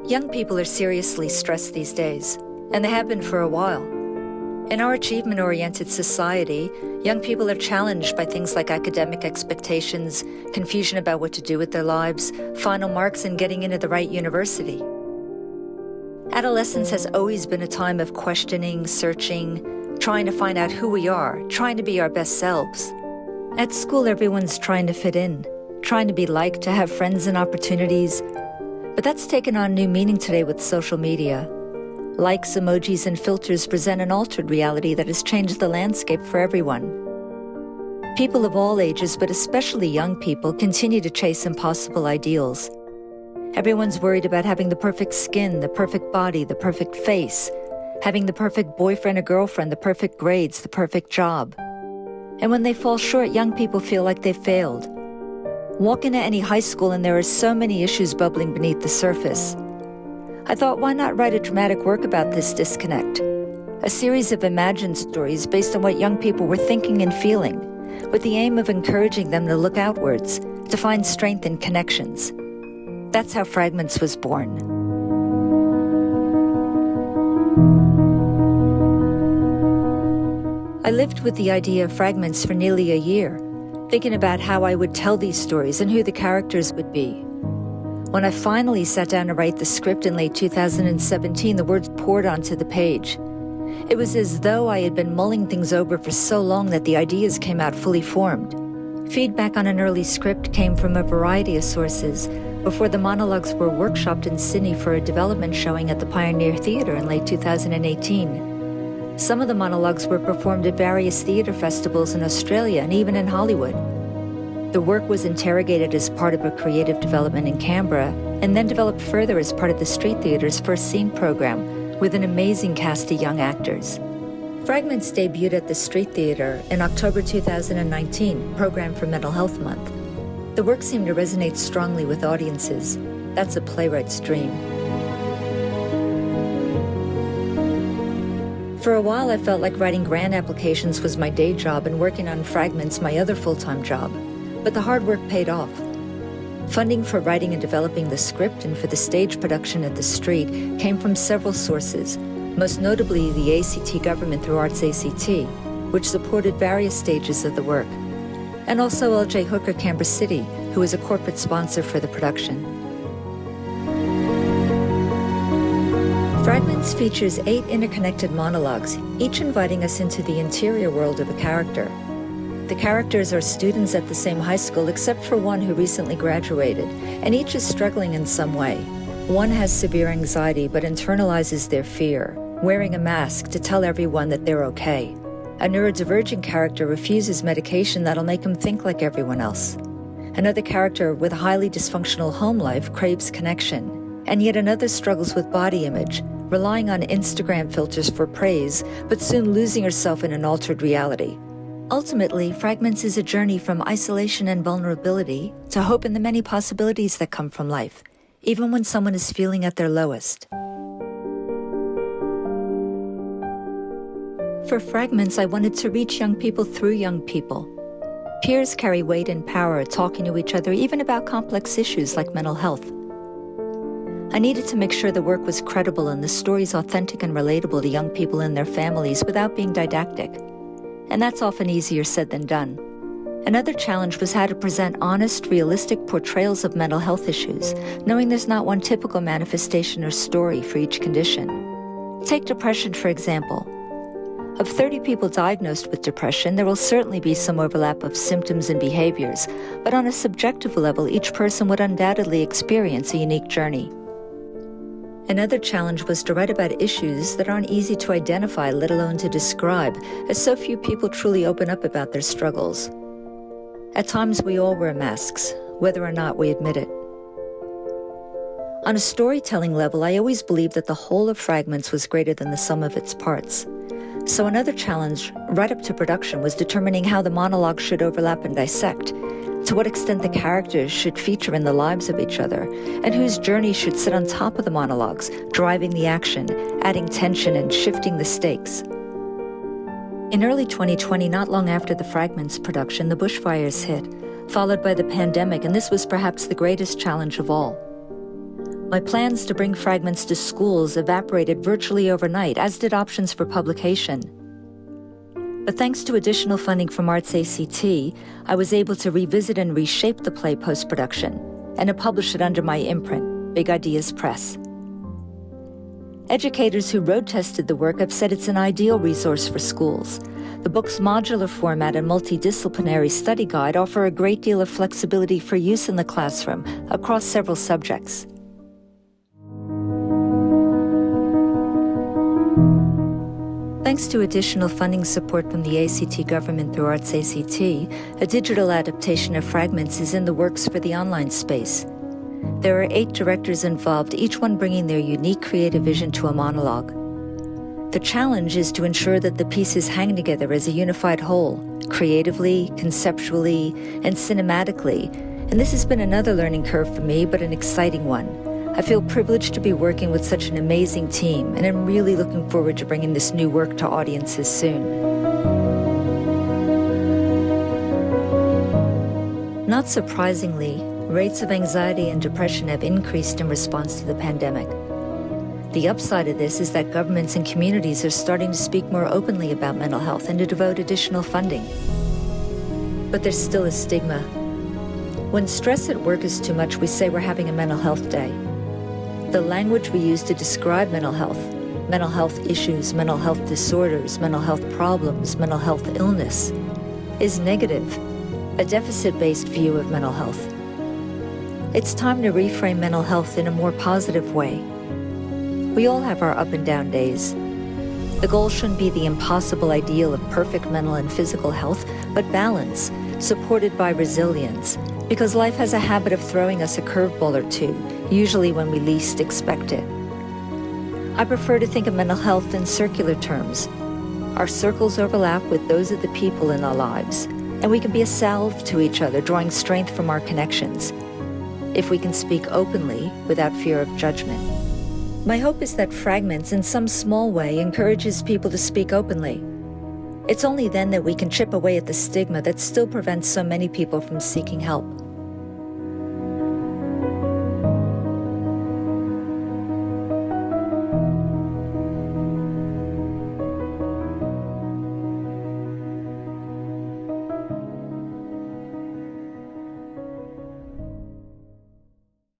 Young people are seriously stressed these days, and they have been for a while. In our achievement-oriented society, young people are challenged by things like academic expectations, confusion about what to do with their lives, final marks, and getting into the right university. Adolescence has always been a time of questioning, searching, trying to find out who we are, trying to be our best selves. At school, everyone's trying to fit in, trying to be liked, to have friends and opportunities. But that's taken on new meaning today with social media. Likes, emojis, and filters present an altered reality that has changed the landscape for everyone. People of all ages, but especially young people, continue to chase impossible ideals. Everyone's worried about having the perfect skin, the perfect body, the perfect face, having the perfect boyfriend or girlfriend, the perfect grades, the perfect job. And when they fall short, young people feel like they've failed. Walk into any high school and there are so many issues bubbling beneath the surface. I thought, why not write a dramatic work about this disconnect? A series of imagined stories based on what young people were thinking and feeling, with the aim of encouraging them to look outwards, to find strength in connections. That's how Fragments was born. I lived with the idea of Fragments for nearly a year, thinking about how I would tell these stories and who the characters would be. When I finally sat down to write the script in late 2017, the words poured onto the page. It was as though I had been mulling things over for so long that the ideas came out fully formed. Feedback on an early script came from a variety of sources before the monologues were workshopped in Sydney for a development showing at the Pioneer Theatre in late 2018. Some of the monologues were performed at various theatre festivals in Australia and even in Hollywood. The work was interrogated as part of a creative development in Canberra and then developed further as part of the Street Theatre's First Scene program with an amazing cast of young actors. Fragments debuted at the Street Theatre in October 2019, programmed for Mental Health Month. The work seemed to resonate strongly with audiences. That's a playwright's dream. For a while, I felt like writing grant applications was my day job and working on Fragments my other full-time job. But the hard work paid off. Funding for writing and developing the script and for the stage production at the Street came from several sources, most notably the ACT government through Arts ACT, which supported various stages of the work, and also LJ Hooker Canberra City, who was a corporate sponsor for the production. Fragments features 8 interconnected monologues, each inviting us into the interior world of a character. The characters are students at the same high school except for one who recently graduated, and each is struggling in some way. One has severe anxiety but internalizes their fear, wearing a mask to tell everyone that they're okay. A neurodivergent character refuses medication that'll make him think like everyone else. Another character with a highly dysfunctional home life craves connection, and yet another struggles with body image, relying on Instagram filters for praise, but soon losing herself in an altered reality. Ultimately, Fragments is a journey from isolation and vulnerability to hope in the many possibilities that come from life, even when someone is feeling at their lowest. For Fragments, I wanted to reach young people through young people. Peers carry weight and power, talking to each other even about complex issues like mental health. I needed to make sure the work was credible and the stories authentic and relatable to young people and their families without being didactic. And that's often easier said than done. Another challenge was how to present honest, realistic portrayals of mental health issues, knowing there's not one typical manifestation or story for each condition. Take depression, for example. Of 30 people diagnosed with depression, there will certainly be some overlap of symptoms and behaviors, but on a subjective level, each person would undoubtedly experience a unique journey. Another challenge was to write about issues that aren't easy to identify, let alone to describe, as so few people truly open up about their struggles. At times, we all wear masks, whether or not we admit it. On a storytelling level, I always believed that the whole of Fragments was greater than the sum of its parts. So another challenge, right up to production, was determining how the monologues should overlap and dissect, to what extent the characters should feature in the lives of each other, and whose journey should sit on top of the monologues, driving the action, adding tension and shifting the stakes. In early 2020, not long after the Fragments production, the bushfires hit, followed by the pandemic, and this was perhaps the greatest challenge of all. My plans to bring Fragments to schools evaporated virtually overnight, as did options for publication. But thanks to additional funding from Arts ACT, I was able to revisit and reshape the play post-production and to publish it under my imprint, Big Ideas Press. Educators who road-tested the work have said it's an ideal resource for schools. The book's modular format and multidisciplinary study guide offer a great deal of flexibility for use in the classroom across several subjects. Thanks to additional funding support from the ACT government through Arts ACT, a digital adaptation of Fragments is in the works for the online space. There are 8 directors involved, each one bringing their unique creative vision to a monologue. The challenge is to ensure that the pieces hang together as a unified whole, creatively, conceptually, and cinematically, and this has been another learning curve for me, but an exciting one. I feel privileged to be working with such an amazing team, and I'm really looking forward to bringing this new work to audiences soon. Not surprisingly, rates of anxiety and depression have increased in response to the pandemic. The upside of this is that governments and communities are starting to speak more openly about mental health and to devote additional funding. But there's still a stigma. When stress at work is too much, we say we're having a mental health day. The language we use to describe mental health issues, mental health disorders, mental health problems, mental health illness, is negative, a deficit-based view of mental health. It's time to reframe mental health in a more positive way. We all have our up and down days. The goal shouldn't be the impossible ideal of perfect mental and physical health, but balance, supported by resilience, because life has a habit of throwing us a curveball or two, usually when we least expect it. I prefer to think of mental health in circular terms. Our circles overlap with those of the people in our lives, and we can be a salve to each other, drawing strength from our connections, if we can speak openly without fear of judgment. My hope is that Fragments, in some small way, encourages people to speak openly. It's only then that we can chip away at the stigma that still prevents so many people from seeking help.